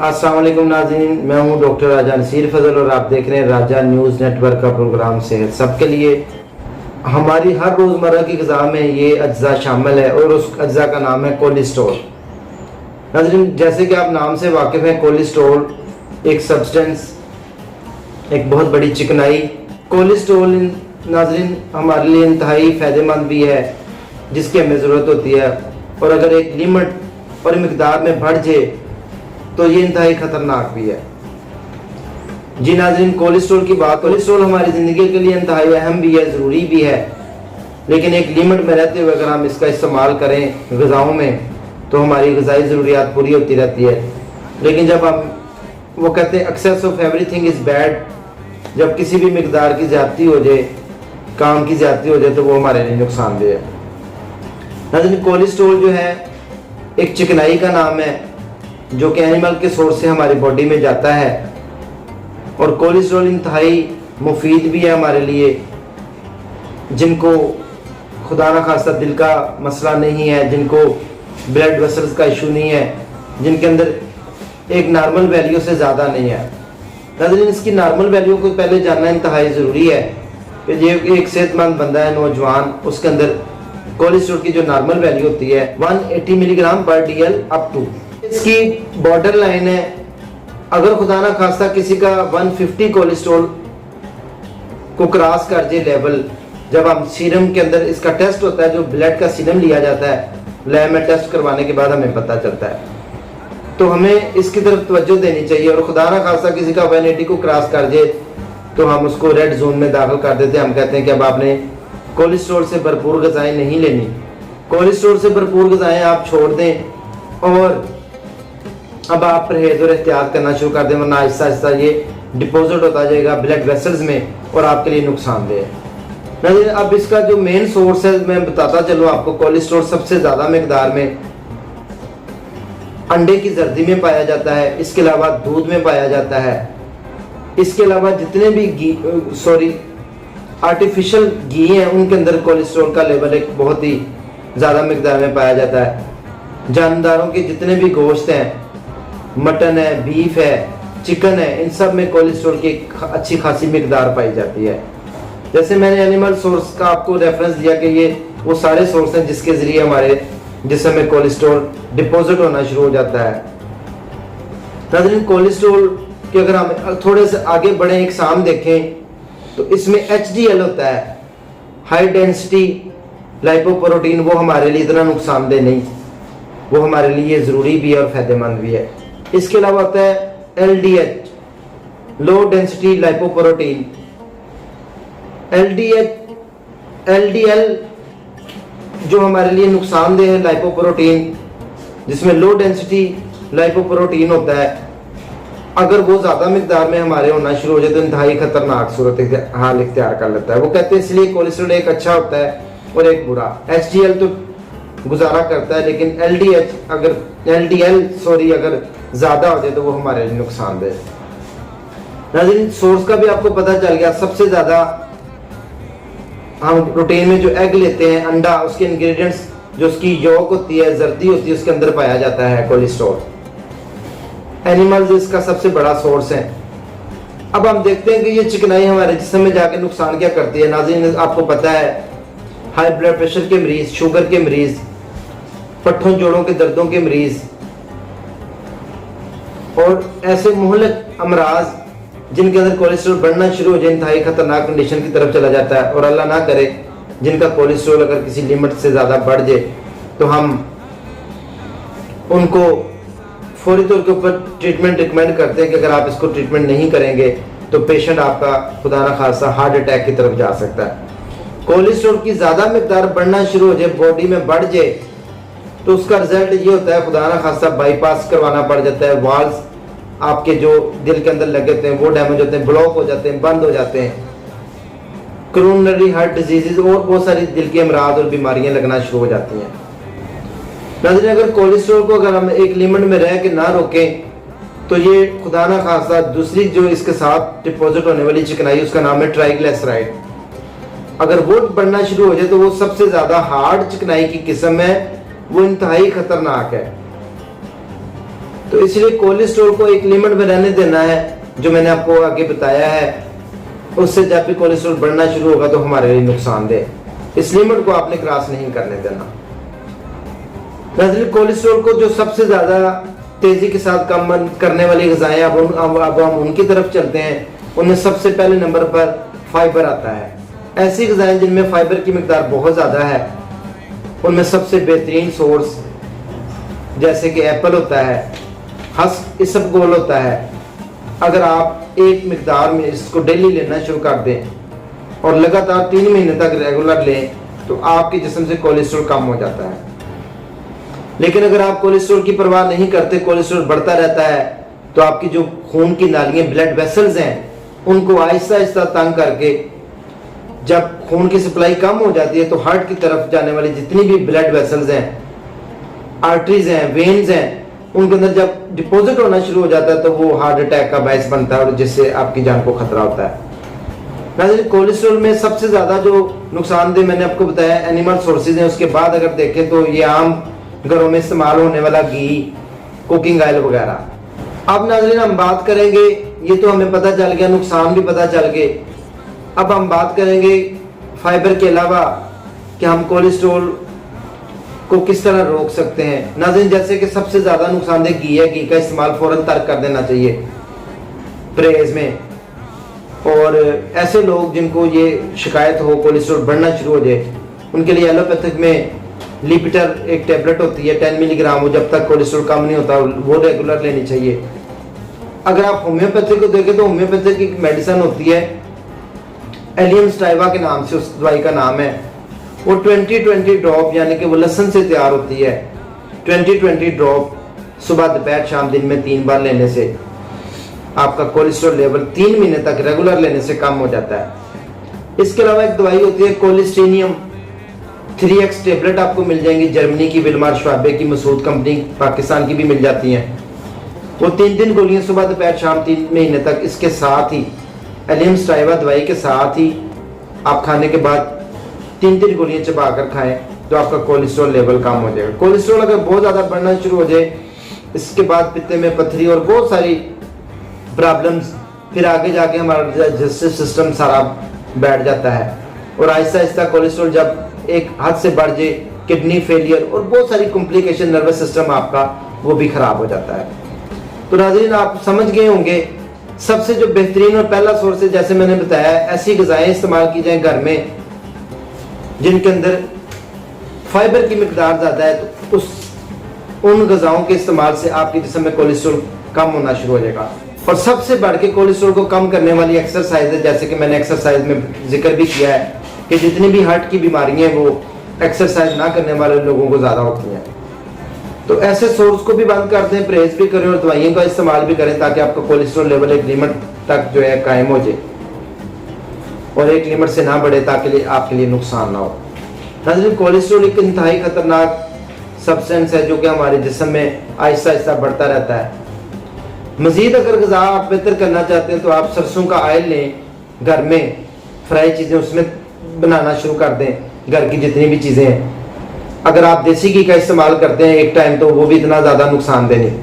अस्सलाम वालेकुम नाज़रीन, मैं हूं डॉक्टर राजा नसीर फजल और आप देख रहे हैं राजा न्यूज़ नेटवर्क का प्रोग्राम सेहत सबके लिए। हमारी हर रोज़मर्रा की ग़िज़ा में ये अज्जा शामिल है और उस अज्जा का नाम है कोलेस्ट्रॉल। नाज़रीन, जैसे कि आप नाम से वाकिफ़ हैं, कोलेस्ट्रॉल एक सब्सटेंस, एक बहुत बड़ी चिकनाई। कोलेस्ट्रॉल नाज़रीन हमारे लिए इंतहाई फ़ायदेमंद भी है, जिसकी हमें ज़रूरत होती है, और अगर एक लिमिट और मिकदार में बढ़ जाए तो ये इंतहाई ख़तरनाक भी है। जी नाज़रीन, कोलेस्ट्रॉल की बात, कोलेस्ट्रॉल हमारी ज़िंदगी के लिए इंतहाई अहम भी है, ज़रूरी भी है, लेकिन एक लिमिट में रहते हुए अगर हम इसका इस्तेमाल करें ग़िज़ाओं में तो हमारी ग़िज़ाई ज़रूरियात पूरी होती रहती है। लेकिन जब हम वो कहते हैं excess of everything is bad, जब किसी भी मिकदार की ज़्यादती हो जाए, काम की ज़्यादती हो जाए, तो वो हमारे लिए नुकसानदेह है। नाज़रीन, कोलेस्ट्रॉल जो है एक चिकनाई का नाम है जो कि एनिमल के सोर्स से हमारी बॉडी में जाता है, और कोलेस्ट्रॉल इंतहाई मुफीद भी है हमारे लिए। जिनको खुदा न खास्ता दिल का मसला नहीं है, जिनको ब्लड वेसल्स का इशू नहीं है, जिनके अंदर एक नॉर्मल वैल्यू से ज़्यादा नहीं है। नाज़रीन, इसकी नॉर्मल वैल्यू को पहले जानना इंतहाई ज़रूरी है कि ये एक सेहतमंद बंदा है, नौजवान, उसके अंदर कोलेस्ट्रॉल की जो नॉर्मल वैल्यू होती है 180 मिलीग्राम पर DL अप टू, इसकी बॉर्डर लाइन है। अगर खुदा ना खास्ता किसी का 150 कोलेस्ट्रॉल को क्रॉस कर जाए लेवल, जब हम सीरम के अंदर इसका टेस्ट होता है, जो ब्लड का सीरम लिया जाता है, लैब में टेस्ट करवाने के बाद हमें पता चलता है, तो हमें इसकी तरफ तवज्जो देनी चाहिए। और खुदा ना खास्ता किसी का 180 को क्रॉस कर जाए तो हम उसको रेड जोन में दाखिल कर देते हैं। हम कहते हैं कि अब आपने कोलेस्ट्रॉल से भरपूर ग़िज़ाएं नहीं लेनी, कोलेस्ट्रॉल से भरपूर ग़िज़ाएं आप छोड़ दें और अब आप परहेज और एहतियात करना शुरू कर दें, वरना आहिस्ता आहिस्ता ये डिपॉजिट होता जाएगा ब्लड वेसल्स में और आपके लिए नुकसानदेह है। अब इसका जो मेन सोर्स है मैं बताता चलूँ आपको। कोलेस्ट्रॉल सबसे ज़्यादा मिकदार में अंडे की जर्दी में पाया जाता है, इसके अलावा दूध में पाया जाता है, इसके अलावा जितने भी आर्टिफिशियल घी हैं उनके अंदर कोलेस्ट्रॉल का लेवल एक बहुत ही ज़्यादा मिकदार में पाया जाता है। जानदारों के जितने भी गोश्त हैं, मटन है, बीफ है, चिकन है, इन सब में कोलेस्ट्रॉल की अच्छी खासी मिकदार पाई जाती है। जैसे मैंने एनिमल सोर्स का आपको रेफरेंस दिया कि ये वो सारे सोर्स हैं जिसके ज़रिए हमारे जिस्म में कोलेस्ट्रॉल डिपॉजिट होना शुरू हो जाता है। नाज़रीन, कोलेस्ट्रॉल के अगर हम थोड़े से आगे बढ़े, एक साम देखें तो इसमें HDL होता है, हाई डेंसिटी लाइपोप्रोटीन। वो हमारे लिए इतना नुकसानदेह नहीं, वो हमारे लिए ज़रूरी भी है और फ़ायदेमंद भी है। इसके अलावा होता है LDH, low density lipoprotein. LDL जो हमारे लिए नुकसानदेह है लाइपोप्रोटीन, जिसमें लो डेंसिटी लाइपोप्रोटीन होता है, अगर वो ज़्यादा मिकदार में हमारे होना शुरू हो जाए तो इंतहाई खतरनाक सूरत हाल इख्तियार कर लेता है। वो कहते हैं इसलिए कोलेस्ट्रॉल एक अच्छा होता है और एक बुरा। HDL तो गुजारा करता है, लेकिन LDL अगर ज़्यादा हो जाए तो वो हमारे लिए नुकसानदेह है। नाज़रीन, सोर्स का भी आपको पता चल गया। सबसे ज़्यादा हम प्रोटीन में जो एग लेते हैं, अंडा, उसके इंग्रेडिएंट्स, जो उसकी यॉक होती है, जर्दी होती है, उसके अंदर पाया जाता है कोलेस्ट्रॉल। एनिमल्स इसका सबसे बड़ा सोर्स है। अब हम देखते हैं कि ये चिकनाई हमारे जिस्म में जाके नुकसान क्या करती है। नाज़रीन, आपको पता है हाई ब्लड प्रेशर के मरीज, शुगर के मरीज, पट्ठों जोड़ों के दर्दों के मरीज और ऐसे मुहलक अमराज जिनके अंदर कोलेस्ट्रॉल बढ़ना शुरू हो जाए, इंतहाई खतरनाक कंडीशन की तरफ चला जाता है। और अल्लाह ना करे जिनका कोलेस्ट्रॉल अगर किसी लिमिट से ज़्यादा बढ़ जाए तो हम उनको फौरी तौर के ऊपर ट्रीटमेंट रिकमेंड करते हैं कि अगर आप इसको ट्रीटमेंट नहीं करेंगे तो पेशेंट आपका खुदा ना खासा हार्ट अटैक की तरफ जा सकता है। कोलेस्ट्रॉल की ज़्यादा मिकदार बढ़ना शुरू हो जाए, बॉडी में बढ़ जाए, तो उसका रिजल्ट ये होता है खुदा ना खासा बाईपास करवाना पड़ जाता है। वाल्स आपके जो दिल के अंदर लगे होते हैं वो डैमेज होते हैं, ब्लॉक हो जाते हैं, बंद हो जाते हैं। कोरोनरी हार्ट डिजीजेज और बहुत सारी दिल के अमराज और बीमारियां लगना शुरू हो जाती हैं। नाज़रीन, अगर कोलेस्ट्रॉल को अगर हम एक लिमिट में रह के ना रोकें तो ये खुदा ना खासा दूसरी जो इसके साथ डिपॉजिट होने वाली चिकनाई, उसका नाम है ट्राइग्लिसराइड। अगर वो बढ़ना शुरू हो जाए तो वो सबसे ज़्यादा हार्ड चिकनाई की किस्म है, वो इंतहाई खतरनाक है। तो इसलिए कोलेस्ट्रॉल को एक लिमिट में रहने देना है, जो मैंने आपको आगे बताया है। उससे जब भी कोलेस्ट्रॉल बढ़ना शुरू होगा तो हमारे लिए नुकसानदेह। इस लिमिट को आपने क्रॉस नहीं करने देना। कोलेस्ट्रॉल को जो सबसे ज्यादा तेजी के साथ कम करने वाली ग़िज़ाएं, अब हम उनकी तरफ चलते हैं। उनमें सबसे पहले नंबर पर फाइबर आता है। ऐसी ग़िज़ाएं जिनमें फाइबर की मिकदार बहुत ज़्यादा है, उनमें सबसे बेहतरीन सोर्स जैसे कि एप्पल होता है, हस्क इसबगोल होता है। अगर आप एक मिकदार में इसको डेली लेना शुरू कर दें और लगातार 3 महीने तक रेगुलर लें तो आपके जिस्म से कोलेस्ट्रॉल कम हो जाता है। लेकिन अगर आप कोलेस्ट्रॉल की परवाह नहीं करते, कोलेस्ट्रॉल बढ़ता रहता है, तो आपकी जो खून की नालियां, ब्लड वेसल्स हैं, उनको आहिस्ता आहिस्ता तंग करके जब खून की सप्लाई कम हो जाती है तो हार्ट की तरफ जाने वाली जितनी भी ब्लड वेसल्स हैं, आर्टरीज हैं, वेन्स हैं, उनके अंदर जब डिपॉजिट होना शुरू हो जाता है तो वो हार्ट अटैक का बायस बनता है और जिससे आपकी जान को खतरा होता है। कोलेस्ट्रॉल में सबसे ज्यादा जो नुकसानदेह मैंने आपको बताया एनिमल सोर्सेज हैं। उसके बाद अगर देखें तो ये आम घरों में इस्तेमाल होने वाला घी, कुकिंग ऑयल वगैरह। अब नाज़रीन हम बात करेंगे, ये तो हमें पता चल गया, नुकसान भी पता चल गए। अब हम बात करेंगे फाइबर के अलावा कि हम कोलेस्ट्रॉल को किस तरह रोक सकते हैं। नाज़रीन जैसे कि सबसे ज़्यादा नुकसानदेह घी है, घी का इस्तेमाल फ़ौरन तर्क कर देना चाहिए परहेज में। और ऐसे लोग जिनको ये शिकायत हो कोलेस्ट्रॉल बढ़ना शुरू हो जाए, उनके लिए एलोपैथिक में लिपिटर एक टैबलेट होती है 10 मिलीग्राम, वो जब तक कोलेस्ट्रॉल कम नहीं होता वो रेगुलर लेनी चाहिए। अगर आप होम्योपैथी को देखें तो होम्योपैथी की मेडिसिन होती है एलियम स्टाइवा के नाम से, उस दवाई का नाम है। वो 20-20 ड्रॉप यानी कि वो लहसुन से तैयार होती है। 20-20 ड्रॉप सुबह दोपहर शाम दिन में 3 बार लेने से आपका कोलेस्ट्रॉल लेवल 3 महीने तक रेगुलर लेने से कम हो जाता है। इसके अलावा एक दवाई होती है कोलेस्टीनियम 3x टेबलेट, आपको मिल जाएंगी जर्मनी की विल्मार श्वाबे की मसूद कंपनी, पाकिस्तान की भी मिल जाती हैं। वो 3 गोलियां सुबह दोपहर शाम 3 महीने तक, इसके साथ ही एलियम स्टाइवा दवाई के साथ ही आप खाने के बाद 3 गोलियां चबा कर खाएं तो आपका कोलेस्ट्रॉल लेवल कम हो जाएगा। कोलेस्ट्रॉल अगर बहुत ज़्यादा बढ़ना शुरू हो जाए, इसके बाद पित्ते में पथरी और बहुत सारी प्रॉब्लम्स, फिर आगे जाके हमारा डाइजेस्टिव सिस्टम सारा बैठ जाता है और आहिस्ता आहिस्ता कोलेस्ट्रॉल जब एक हद से बढ़ जाए, किडनी फेलियर और बहुत सारी कॉम्प्लिकेशन, नर्वस सिस्टम आपका वो भी खराब हो जाता है। तो नाज़रीन आप समझ गए होंगे सबसे जो बेहतरीन और पहला सोर्स है, जैसे मैंने बताया, ऐसी ग़िज़ाएं इस्तेमाल की जाए घर में जिनके अंदर फाइबर की मिकदार ज़्यादा है, तो उन ग़िज़ाओं के इस्तेमाल से आपके जिस्म में कोलेस्ट्रॉल कम होना शुरू हो जाएगा। और सबसे बढ़ के कोलेस्ट्रॉल को कम करने वाली एक्सरसाइज है, जैसे कि मैंने एक्सरसाइज में जिक्र भी किया है कि जितनी भी हार्ट की बीमारियां हैं वो एक्सरसाइज ना करने वाले लोगों को ज़्यादा होती हैं। तो ऐसे सोर्स को भी बंद कर दें, परहेज भी करें और दवाइयों का इस्तेमाल भी करें ताकि आपका कोलेस्ट्रॉल लेवल एक लिमिट तक जो है कायम हो जाए और एक लिमिट से ना बढ़े, ताकि आपके लिए नुकसान ना हो। नाज़रीन कोलेस्ट्रॉल एक इंतहाई खतरनाक सब्सटेंस है जो कि हमारे जिस्म में आहिस्ता आहिस्ता बढ़ता रहता है। मज़ीद अगर ग़िज़ा आप बेहतर करना चाहते हैं तो आप सरसों का ऑयल लें, घर में फ्राई चीज़ें उसमें बनाना शुरू कर दें, घर की जितनी भी चीज़ें हैं। अगर आप देसी घी का इस्तेमाल करते हैं एक टाइम तो वो भी इतना ज़्यादा नुकसानदेह नहीं।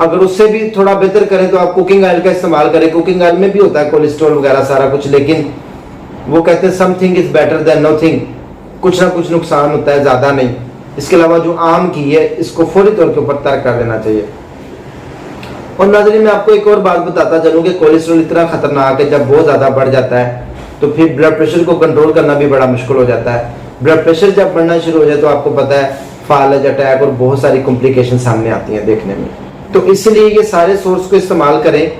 अगर उससे भी थोड़ा बेहतर करें तो आप कुकिंग ऑयल का इस्तेमाल करें। कुकिंग ऑयल में भी होता है कोलेस्ट्रॉल वगैरह सारा कुछ, लेकिन वो कहते हैं something is better than nothing, कुछ ना कुछ नुकसान होता है, ज़्यादा नहीं। इसके अलावा जो आम घी है इसको फौरी तौर के ऊपर तर्क कर देना चाहिए। और नाज़रीन मैं आपको एक और बात बताता चलूँ कि कोलेस्ट्रॉल इतना खतरनाक है, जब बहुत ज़्यादा बढ़ जाता है तो फिर ब्लड प्रेशर को कंट्रोल करना भी बड़ा मुश्किल हो जाता है। ब्लड प्रेशर जब बढ़ना शुरू हो जाए तो आपको पता है फालज, अटैक और बहुत सारी कॉम्प्लिकेशन सामने आती हैं देखने में। तो इसलिए ये सारे सोर्स को इस्तेमाल करें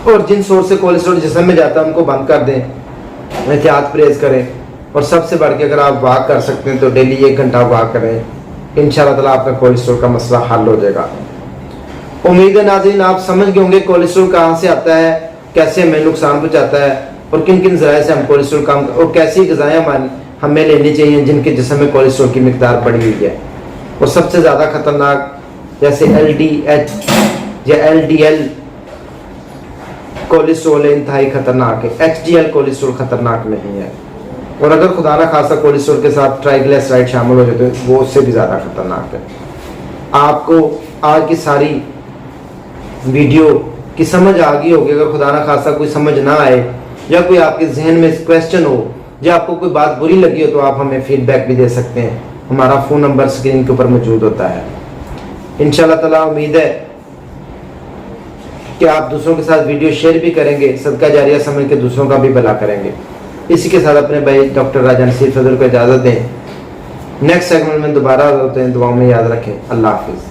और जिन सोर्स से कोलेस्ट्रॉल जिस्म में जाता है उनको बंद कर दें, एहतियात परहेज करें। और सबसे बढ़ के अगर आप वॉक कर सकते हैं तो डेली 1 घंटा वॉक करें, इंशाल्लाह ताला आपका कोलेस्ट्रॉल का मसला हल हो जाएगा। उम्मीद है नाज़रीन आप समझ गए होंगे कोलेस्ट्रॉल कहाँ से आता है, कैसे हमें नुकसान पहुँचाता है और किन किन ज़राए से हम कोलेस्ट्रॉल कम और कैसी ग़िज़ाएं हमें लेनी चाहिए जिनके जिस्म में कोलेस्ट्रॉल की मिकदार बढ़ी हुई है। और सबसे ज़्यादा ख़तरनाक जैसे LDH या LDL कोलेस्ट्रॉल है, इंतहाई खतरनाक है। HDL कोलेस्ट्रॉल खतरनाक नहीं है। और अगर खुदा ना खासा कोलेस्ट्रॉल के साथ ट्राइग्लिसराइड शामिल हो जाए तो वो उससे भी ज़्यादा खतरनाक है। आपको आज की सारी वीडियो की समझ आ गई होगी। अगर खुदा ना खासा कोई समझ ना आए या कोई आपके जहन में क्वेश्चन हो या आपको कोई बात बुरी लगी हो तो आप हमें फीडबैक भी दे सकते हैं। हमारा फ़ोन नंबर स्क्रीन के ऊपर मौजूद होता है। इंशाल्लाह ताला उम्मीद है कि आप दूसरों के साथ वीडियो शेयर भी करेंगे, सदका जारिया समझ के दूसरों का भी भला करेंगे। इसी के साथ अपने भाई डॉक्टर राजा नसीर फजल को इजाज़त दें। नेक्स्ट सेगमेंट में दोबारा होते हैं। दुआओं में याद रखें। अल्लाह हाफिज़।